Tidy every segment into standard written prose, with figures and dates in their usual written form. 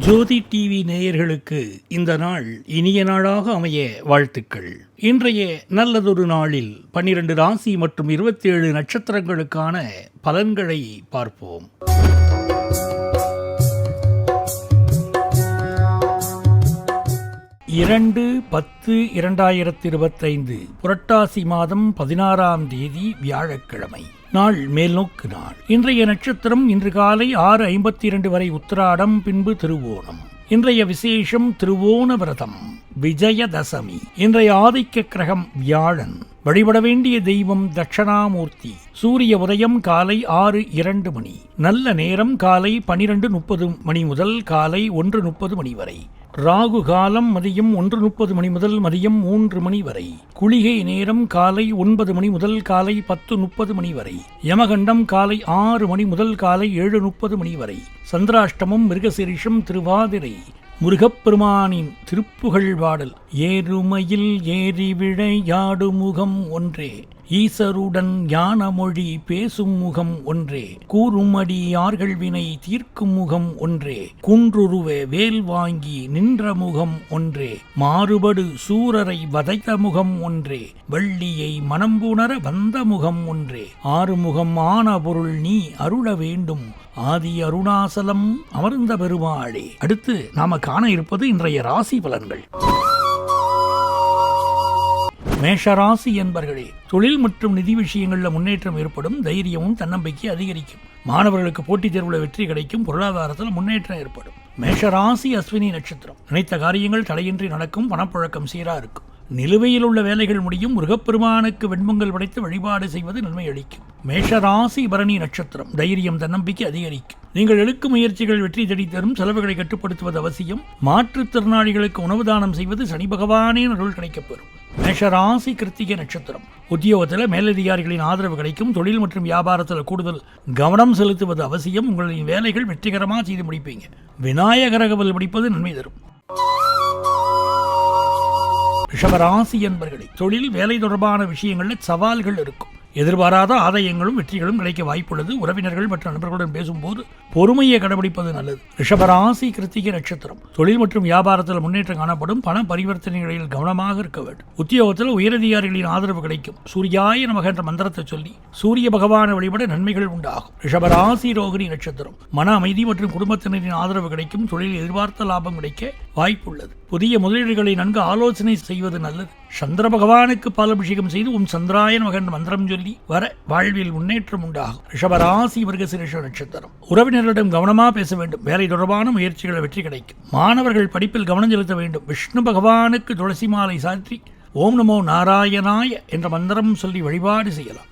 ஜோதி TV நேயர்களுக்கு இந்த நாள் இனிய நாளாக அமைய வாழ்த்துக்கள். இன்றைய நல்லதொரு நாளில் 12 ராசி மற்றும் 27 நட்சத்திரங்களுக்கான பலன்களை பார்ப்போம். இரண்டு 10/2025 புரட்டாசி மாதம் 16ஆம் தேதி வியாழக்கிழமை. நாள் மேல்நோக்கு நாள். இன்றைய நட்சத்திரம் இன்று காலை 6:52 வரை உத்திராடம், பின்பு திருவோணம். இன்றைய விசேஷம் திருவோண விரதம், விஜயதசமி. இன்றைய ஆதிக்க கிரகம் வியாழன். வழிபட வேண்டிய தெய்வம் தட்சணாமூர்த்தி. சூரிய உதயம் காலை 6:02 மணி. நல்ல நேரம் காலை 12:30 மணி முதல் காலை 1:30 மணி வரை. ராகு காலம் மதியம் 1:30 மணி முதல் மதியம் 3 மணி வரை. குளிகை நேரம் காலை 9 மணி முதல் காலை 10:30 மணி வரை. யமகண்டம் காலை 6 மணி முதல் காலை 7:30 மணி வரை. சந்திராஷ்டமம் மிருகசீரிஷம் திருவாதிரை. முருகப்பெருமானின் திருப்புகழ் பாடல். ஏறுமையில் ஏறி விளையாடு முகம் ஒன்றே, ஈசருடன் ஞானமொழி பேசும் முகம் ஒன்றே, கூறுமடி யார்கள் வினை தீர்க்கும் முகம் ஒன்றே, குன்றுருவே வேல் வாங்கி நின்ற முகம் ஒன்றே, மாறுபடு சூரரை வதைத்த முகம் ஒன்றே, வள்ளியை மனம்புணர வந்த முகம் ஒன்றே, ஆறுமுகம் ஆன பொருள் நீ அருள வேண்டும், ஆதி அருணாசலம் அமர்ந்த பெருமாளே. அடுத்து நாம காண இருப்பது இன்றைய ராசி பலன்கள். மேஷராசி என்பர்களே, தொழில் மற்றும் நிதி விஷயங்களில் முன்னேற்றம் ஏற்படும். தைரியமும் தன்னம்பிக்கை அதிகரிக்கும். மாணவர்களுக்கு போட்டித் தேர்வுல வெற்றி கிடைக்கும். பொருளாதாரத்தில் முன்னேற்றம் ஏற்படும். மேஷராசி அஸ்வினி நட்சத்திரம். நினைத்த காரியங்கள் தடையின்றி நடக்கும். பணப்புழக்கம் சீரா இருக்கும். நிலுவையில் உள்ள வேலைகள் முடியும். முருகப்பெருமானுக்கு வெண்பொங்கல் படைத்து வழிபாடு செய்வது நன்மை அளிக்கும். மேஷராசி பரணி நட்சத்திரம். தைரியம் தன்னம்பிக்கை அதிகரிக்கும். நீங்கள் எடுக்கும் முயற்சிகள் வெற்றி தேடி தரும். செலவுகளை கட்டுப்படுத்துவது அவசியம். மாற்றுத்திறனாளிகளுக்கு உணவு தானம் செய்வது சனி பகவானின் அருள் கிடைக்கப்பெறும். மேஷராசி கிருத்திகை நட்சத்திரம். உத்தியோகத்தில் மேலதிகாரிகளின் ஆதரவு கிடைக்கும். தொழில் மற்றும் வியாபாரத்தில் கூடுதல் கவனம் செலுத்துவது அவசியம். உங்களின் வேலைகள் வெற்றிகரமாக செய்து முடிப்பீங்க. விநாயகர் கோவில் படிப்பது நன்மை தரும். ரிஷபராசி என்பர்களே, தொழில் வேலை தொடர்பான விஷயங்களில் சவால்கள் இருக்கும். எதிர்பாராத ஆதாயங்களும் வெற்றிகளும் கிடைக்க வாய்ப்புள்ளது. உறவினர்கள் மற்றும் நண்பர்களுடன் பேசும்போது பொறுமையை கடைபிடிப்பது நல்லது. ரிஷபராசி கிருத்திகை நட்சத்திரம். தொழில் மற்றும் வியாபாரத்தில் முன்னேற்றம் காணப்படும். பண பரிவர்த்தனைகளில் கவனமாக இருக்க வேண்டும். உத்தியோகத்தில் உயரதிகாரிகளின் ஆதரவு கிடைக்கும். சூர்யாய நமக என்ற மந்திரத்தை சொல்லி சூரிய பகவானை வழிபட நன்மைகள் உண்டாகும். ரிஷபராசி ரோகிணி நட்சத்திரம். மன அமைதி மற்றும் குடும்பத்தினரின் ஆதரவு கிடைக்கும். தொழில் எதிர்பார்த்த லாபம் கிடைக்க வாய்ப்புள்ளது. புதிய முதலீடுகளை நன்கு ஆலோசனை செய்வது நல்லது. சந்திர பகவானுக்கு பாலாபிஷேகம் செய்து சந்திராய நமக என்ற மந்திரம் சொல்லி வர வாழ்வில் முன்னேற்றம் உண்டாகும். ரிஷபராசி மிருகசீரிஷ நட்சத்திரம். உறவினர்களிடம் கவனமாக பேச வேண்டும். வேலை தொடர்பான முயற்சிகளை வெற்றி கிடைக்கும். மாணவர்கள் படிப்பில் கவனம் செலுத்த வேண்டும். விஷ்ணு பகவானுக்கு துளசி மாலை சாற்றி ஓம் நமோ நாராயணாய என்ற மந்திரம் சொல்லி வழிபாடு செய்யலாம்.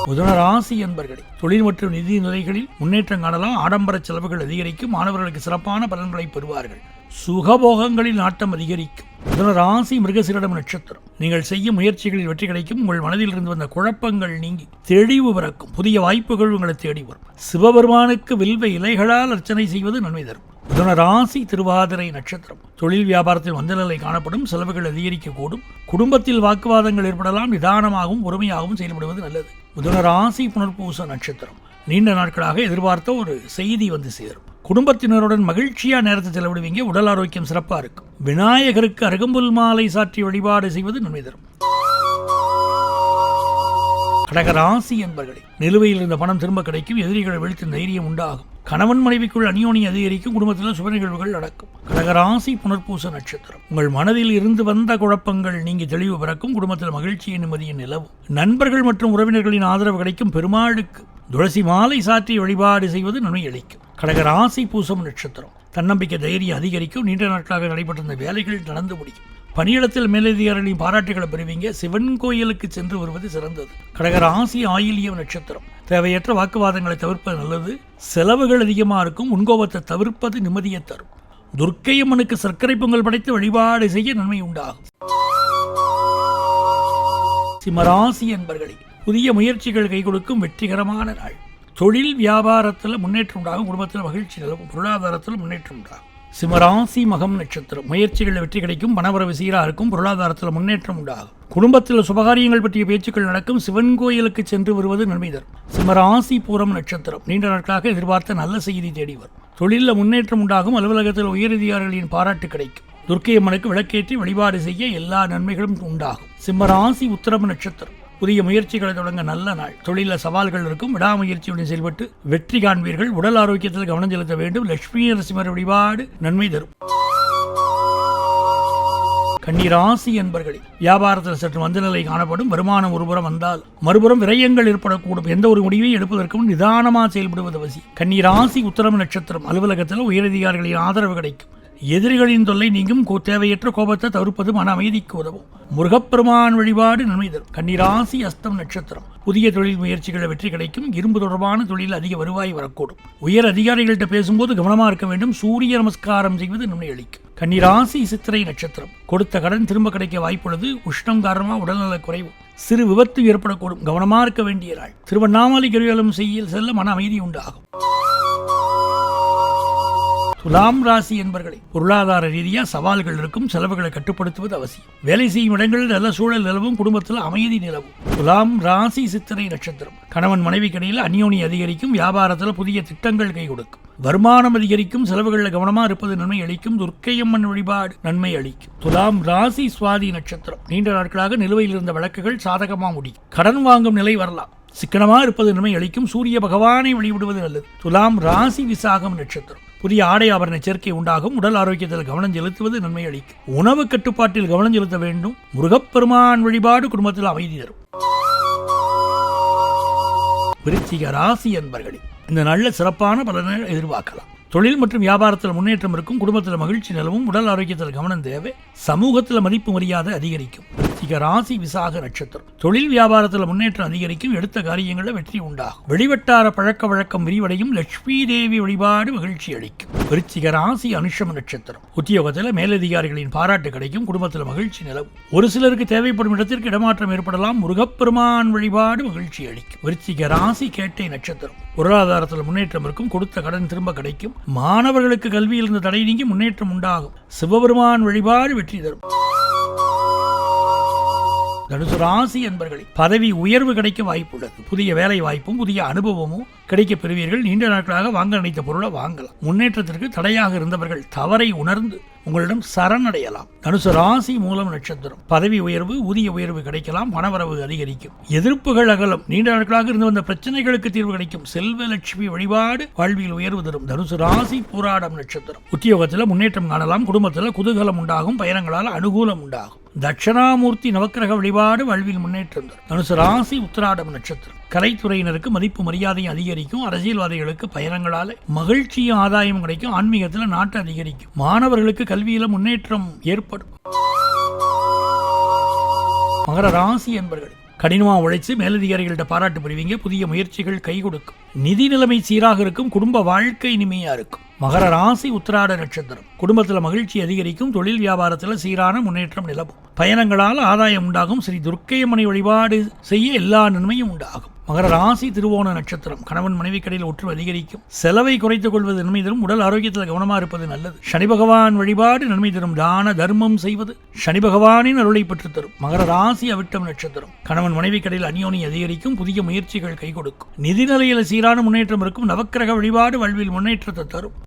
மிதுனராசி என்பர்களே, தொழில் மற்றும் நிதி நிலைகளில் முன்னேற்றம் காணலாம். ஆடம்பர செலவுகள் அதிகரிக்கும். மாணவர்களுக்கு சிறப்பான பலன்களை பெறுவார்கள். சுகபோகங்களில் நாட்டம் அதிகரிக்கும். மிதுனராசி மிருகசீரிடம் நட்சத்திரம். நீங்கள் செய்யும் முயற்சிகளில் வெற்றி கிடைக்கும். உங்கள் மனதில் இருந்து வந்த குழப்பங்கள் நீங்கி தெளிவு பிறக்கும். புதிய வாய்ப்புகள் உங்களை தேடி வரும். சிவபெருமானுக்கு வில்வ இலைகளால் அர்ச்சனை செய்வது நன்மை தரும். மிதுனராசி திருவாதிரை நட்சத்திரம். தொழில் வியாபாரத்தில் மந்தநிலை காணப்படும். செலவுகள் அதிகரிக்கக்கூடும். குடும்பத்தில் வாக்குவாதங்கள் ஏற்படலாம். நிதானமாகவும் பொறுமையாகவும் செயல்படுவது நல்லது. மிதுனராசி புனர்பூச நட்சத்திரம். நீண்ட நாட்களாக எதிர்பார்த்த ஒரு செய்தி வந்து சேரும். குடும்பத்தினருடன் மகிழ்ச்சியா நேரத்தை செலவிடுவீங்க. உடல் ஆரோக்கியம் சிறப்பா இருக்கும். விநாயகருக்கு அருகம்புல் மாலை சாற்றி வழிபாடு செய்வது நன்மை தரும். கடகராசி என்பர்களே, நிலுவையில் இருந்த பணம் திரும்ப கிடைக்கும். எதிரிகளை வீழ்த்தும் தைரியம் உண்டாகும். கணவன் மனைவிக்குள் அந்யோன்யம் அதிகரிக்கும். குடும்பத்தில் சுப நிகழ்வுகள் நடக்கும். கடகராசி புனர்பூச நட்சத்திரம். உங்கள் மனதில் இருந்து வந்த குழப்பங்கள் நீங்கி தெளிவு பிறக்கும். குடும்பத்தில் மகிழ்ச்சியின் நிம்மதியின் நிலவும். நண்பர்கள் மற்றும் உறவினர்களின் ஆதரவு கிடைக்கும். பெருமாளுக்கு துளசி மாலை சாற்றி வழிபாடு செய்வது நன்மை அளிக்கும். கடகராசி பூசம் நட்சத்திரம். தன்னம்பிக்கை தைரியம் அதிகரிக்கும். நீண்ட நாட்களாக நடைபெற்றிருந்த வேலைகள் நடந்து முடியும். பணியிடத்தில் மேலதிகாரிகளின் பாராட்டுகளை பெறுவீங்க. சிவன் கோயிலுக்கு சென்று வருவது சிறந்தது. கடகராசி ஆயில்யம் நட்சத்திரம். தேவையற்ற வாக்குவாதங்களை தவிர்ப்பது நல்லது. செலவுகள் அதிகமாக இருக்கும். முன்கோபத்தை தவிர்ப்பது நிம்மதியை தரும். துர்க்கையம்மனுக்கு சர்க்கரை பொங்கல் படைத்து வழிபாடு செய்ய நன்மை உண்டாகும். சிம்மராசி என்பர்களே, புதிய முயற்சிகள் கை கொடுக்கும். வெற்றிகரமான நாள். தொழில் வியாபாரத்தில் முன்னேற்றம் உண்டாகும். குடும்பத்தில் மகிழ்ச்சி நிலவும். பொருளாதாரத்தில் முன்னேற்றம் உண்டாகும். சிம்மராசி மகம் நட்சத்திரம். முயற்சிகளில் வெற்றி கிடைக்கும், பணவரவு சீராக இருக்கும், பொருளாதாரத்தில் முன்னேற்றம் உண்டாகும், குடும்பத்தில் சுபகாரியங்கள் பற்றிய பேச்சுக்கள் நடக்கும், சிவன் கோயிலுக்கு சென்று வருவது நன்மை தரும். சிம்மராசி பூரம் நட்சத்திரம். நீண்ட நாட்களாக எதிர்பார்த்த நல்ல செய்தி தேடி வரும், தொழிலில் முன்னேற்றம் உண்டாகும், அலுவலகத்தில் உயரதிகாரிகளின் பாராட்டு கிடைக்கும், துர்க்கையம்மனுக்கு விளக்கேற்றி வழிபாடு செய்ய எல்லா நன்மைகளும் உண்டாகும். சிம்மராசி உத்திரம் நட்சத்திரம். புதிய முயற்சிகளை தொடங்க நல்ல நாள், தொழில சவால்கள் இருக்கும், விடாமுயற்சியுடன் செயல்பட்டு வெற்றி காண்பீர்கள், உடல் ஆரோக்கியத்தில் கவனம் செலுத்த வேண்டும், லட்சுமி நரசிம்மர் வழிபாடு நன்மை தரும். கன்னிராசி என்பர்களே, வியாபாரத்தில் சற்று மந்த நிலை காணப்படும், வருமானம் ஒருபுறம் வந்தால் மறுபுறம் விரயங்கள் ஏற்படக்கூடும், எந்த ஒரு முடிவையும் எடுப்பதற்கும் நிதானமாக செயல்படுவது அவசியம். கன்னிராசி உத்திரம் நட்சத்திரம். அலுவலகத்தில் உயரதிகாரிகளின் ஆதரவு கிடைக்கும், எதிரிகளின் தொல்லை நீங்கும், தேவையற்ற கோபத்தை தவிர்ப்பது மன அமைதிக்கு உதவும், முருகப்பெருமான் வழிபாடு நன்மை தரும். கன்னிராசி அஸ்தம் நட்சத்திரம். புதிய தொழில் முயற்சிகளை வெற்றி கிடைக்கும், இரும்பு தொடர்பான தொழில் அதிக வருவாய் வரக்கூடும், உயர் அதிகாரிகள்கிட்ட பேசும்போது கவனமாக இருக்க வேண்டும், சூரிய நமஸ்காரம் செய்வது நன்மை அளிக்கும். கன்னிராசி சித்திரை நட்சத்திரம். கொடுத்த கடன் திரும்ப கிடைக்க வாய்ப்புள்ளது, உஷ்ணம் காரணமாக உடல்நல குறைவு, சிறு விபத்து ஏற்படக்கூடும், கவனமாக இருக்க வேண்டிய நாள். திருவண்ணாமலை கிரிவலம் செல்ல மன அமைதி உண்டாகும். துலாம் ராசி என்பர்களே, பொருளாதார ரீதியாக சவால்கள் இருக்கும், செலவுகளை கட்டுப்படுத்துவது அவசியம், வேலை செய்யும் இடங்களில் நல்ல சூழல் நிலவும், குடும்பத்தில் அமைதி நிலவும். துலாம் ராசி சித்திரை நட்சத்திரம். கணவன் மனைவி கடையில் அந்யோன்யம் அதிகரிக்கும், வியாபாரத்தில் புதிய திட்டங்கள் கை கொடுக்கும், வருமானம் அதிகரிக்கும், செலவுகளில் கவனமாக இருப்பது நன்மை அளிக்கும், துர்க்கையம்மன் வழிபாடு நன்மை அளிக்கும். துலாம் ராசி சுவாதி நட்சத்திரம். நீண்ட நாட்களாக நிலுவையில் இருந்த வழக்குகள் சாதகமாக முடியும், கடன் வாங்கும் நிலை வரலாம், சிக்கனமாக இருப்பது நன்மை அளிக்கும், சூரிய பகவானை வழிபடுவது நல்லது. துலாம் ராசி விசாகம் நட்சத்திரம். புதிய ஆடை ஆபரண சேர்க்கை உண்டாகும், உடல் ஆரோக்கியத்தில் கவனம் செலுத்துவது நன்மை அளிக்கும், உணவு கட்டுப்பாட்டில் கவனம் செலுத்த வேண்டும், முருகப்பெருமான் வழிபாடு குடும்பத்தில் அமைதி தரும். விருச்சிக ராசி என்பர்களே, இந்த நல்ல சிறப்பான பலனை எதிர்பார்க்கலாம், தொழில் மற்றும் வியாபாரத்தில் முன்னேற்றம் இருக்கும், குடும்பத்தில் மகிழ்ச்சி நிலவும், உடல் ஆரோக்கியத்தில் கவனம் தேவை, சமூகத்தில் மதிப்பு மரியாதை அதிகரிக்கும். விருச்சிக ராசி விசாக நட்சத்திரம். தொழில் வியாபாரத்தில் முன்னேற்றம் அதிகரிக்கும், எடுத்த காரியங்களில் வெற்றி உண்டாகும், வெளிவட்டார பழக்க வழக்கம் விரிவடையும், லட்சுமி தேவி வழிபாடு மகிழ்ச்சி அளிக்கும். விருச்சிக ராசி அனுஷம் நட்சத்திரம். உத்தியோகத்தில் மேலதிகாரிகளின் பாராட்டு கிடைக்கும், குடும்பத்தில் மகிழ்ச்சி நிலவும், ஒரு சிலருக்கு தேவைப்படும் இடத்திற்கு இடமாற்றம் ஏற்படலாம், முருகப்பெருமான் வழிபாடு மகிழ்ச்சி அளிக்கும். விருச்சிக ராசி கேட்டை நட்சத்திரம். பொருளாதாரத்தில் முன்னேற்றம் இருக்கும், கொடுத்த கடன் திரும்ப கிடைக்கும், மாணவர்களுக்கு கல்வியில் இருந்த தடை நீங்கி முன்னேற்றம் உண்டாகும், சிவபெருமான் வழிபாடு வெற்றி தரும். தனுசு ராசி என்பர்களே, பதவி உயர்வு கிடைக்க வாய்ப்புள்ளது, புதிய வேலை வாய்ப்பும் புதிய அனுபவமும் கிடைக்க பெறுவீர்கள், நீண்ட நாட்களாக வாங்க நினைத்த பொருளை வாங்கலாம், முன்னேற்றத்திற்கு தடையாக இருந்தவர்கள் தவறை உணர்ந்து உங்களிடம் சரணடையலாம். தனுசு ராசி மூலம் நட்சத்திரம். பதவி உயர்வு ஊதிய உயர்வு கிடைக்கலாம், பணவரவு அதிகரிக்கும், எதிர்ப்புகள் அகலம், நீண்ட நாட்களாக இருந்து வந்த பிரச்சனைகளுக்கு தீர்வு கிடைக்கும், செல்வ லட்சுமி வழிபாடு வாழ்வில் உயர்வு தரும். தனுசு ராசி பூராடம் நட்சத்திரம். உத்தியோகத்தில் முன்னேற்றம் காணலாம், குடும்பத்தில் குதூகலம் உண்டாகும், பயணங்களால் அனுகூலம் உண்டாகும், தட்சணாமூர்த்தி நவக்கிரக வழிபாடு வாழ்வில் முன்னேற்றம் தரும். தனுசு ராசி உத்திராடம் நட்சத்திரம். கலைத்துறையினருக்கு மதிப்பு மரியாதையும் அதிகரிக்கும், அரசியல்வாதிகளுக்கு பயணங்களால் மகிழ்ச்சியும் ஆதாயம் கிடைக்கும், ஆன்மீகத்தில் நாட்டு அதிகரிக்கும், மாணவர்களுக்கு கல்வியில முன்னேற்றம் ஏற்படும். மகர ராசி என்பர்கள் கடினமாக உழைச்சு மேலதிகாரிகள்ட்ட பாராட்டு பெறுவீங்க, புதிய முயற்சிகள் கை கொடுக்கும், நிதி நிலைமை சீராக இருக்கும், குடும்ப வாழ்க்கை இனிமையா இருக்கும். மகர ராசி உத்திராட நட்சத்திரம். குடும்பத்தில் மகிழ்ச்சி அதிகரிக்கும், தொழில் வியாபாரத்தில் சீரான முன்னேற்றம் நிலவும், பயணங்களால் ஆதாயம் உண்டாகும், ஸ்ரீ துர்க்கையம்மனை வழிபாடு செய்ய எல்லா நன்மையும் உண்டாகும். மகர ராசி திருவோண நட்சத்திரம். கணவன் மனைவி கடையில் ஒற்றுமை அதிகரிக்கும், செலவை குறைத்துக் கொள்வது நன்மை தரும், உடல் ஆரோக்கியத்தில் கவனமாக இருப்பது நல்லது, சனி பகவான் வழிபாடு நன்மை தரும், தான தர்மம் செய்வது சனி பகவானின் அருளை பெற்றுத் தரும். மகர ராசி அவிட்டம் நட்சத்திரம். கணவன் மனைவி கடையில் அந்யோன்யம் அதிகரிக்கும், புதிய முயற்சிகள் கை கொடுக்கும், நிதி நிலையில் சீரான முன்னேற்றம் இருக்கும், நவக்கிரக வழிபாடு வாழ்வில் முன்னேற்றத்தை தரும்.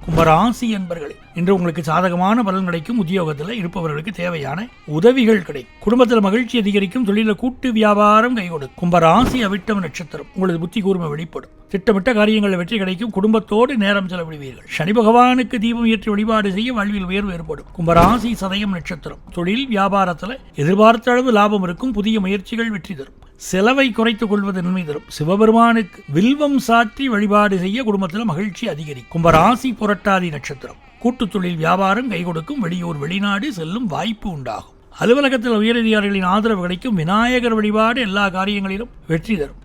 கும்பராசி என்பர்களே, இன்று உங்களுக்கு சாதகமான பலன் கிடைக்கும், உத்தியோகத்தில் இருப்பவர்களுக்கு தேவையான உதவிகள் கிடைக்கும், குடும்பத்தில் மகிழ்ச்சி அதிகரிக்கும், தொழிலில் கூட்டு வியாபாரம் கை கொடுக்கும். கும்பராசி அவிட்டம் நட்சத்திரம். உங்களது புத்தி கூர்மை வெளிப்படும், திட்டமிட்ட காரியங்களில் வெற்றி கிடைக்கும், குடும்பத்தோடு நேரம் செலவிடுவீர்கள், சனி பகவானுக்கு தீபம் ஏற்றி வழிபாடு செய்ய வாழ்வில் உயர்வு ஏற்படும். கும்பராசி சதயம் நட்சத்திரம். தொழில் வியாபாரத்தில் எதிர்பார்த்த அளவு லாபம் இருக்கும், புதிய முயற்சிகள் வெற்றி தரும், செலவை குறைத்துக் கொள்வது நன்மை தரும், சிவபெருமானுக்கு வில்வம் சாற்றி வழிபாடு செய்ய குடும்பத்தில் மகிழ்ச்சி அதிகரிக்கும். கும்பராசி புரட்டாதி நட்சத்திரம். கூட்டுத் தொழில் வியாபாரம் கை கொடுக்கும், வெளியூர் வெளிநாடு செல்லும் வாய்ப்பு உண்டாகும், அலுவலகத்தில் உயரதிகாரிகளின் ஆதரவு கிடைக்கும், விநாயகர் வழிபாடு எல்லா காரியங்களிலும் வெற்றி தரும்.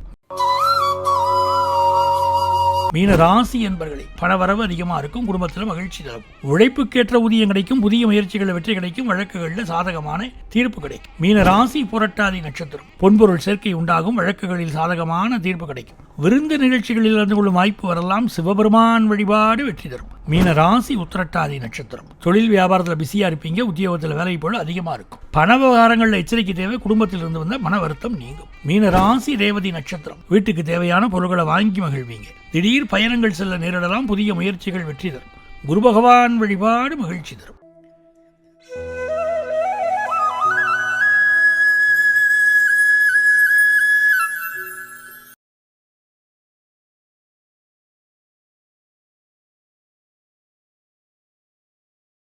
மீன ராசி என்பர்களே, பணவரவு அதிகமாக இருக்கும், குடும்பத்தில் மகிழ்ச்சி தரும், உழைப்புக்கேற்ற ஊதியம் கிடைக்கும், புதிய முயற்சிகளில் வெற்றி கிடைக்கும், வழக்குகளில் சாதகமான தீர்ப்பு கிடைக்கும். மீன ராசி புரட்டாதி நட்சத்திரம். பொன்பொருள் சேர்க்கை உண்டாகும், வழக்குகளில் சாதகமான தீர்ப்பு கிடைக்கும், விருந்து நிகழ்ச்சிகளில் இருந்து கொள்ளும் வாய்ப்பு வரலாம். சிவபெருமான் வழிபாடு வெற்றி தரும். மீன ராசி உத்திரட்டாதி நட்சத்திரம். தொழில் வியாபாரத்தில் பிஸியா இருப்பீங்க. உத்தியோகத்தில் வேலை போல அதிகமா இருக்கும். பண விவகாரங்களில் எச்சரிக்கை தேவை. குடும்பத்தில் இருந்து வந்த மன வருத்தம் நீங்கும். மீன ராசி ரேவதி நட்சத்திரம். வீட்டுக்கு தேவையான பொருட்களை வாங்கி மகிழ்வீங்க. திடீர் பயணங்கள் செல்ல நேரிடலாம். புதிய முயற்சிகள் வெற்றி தரும். குரு பகவான் வழிபாடு மகிழ்ச்சி தரும்.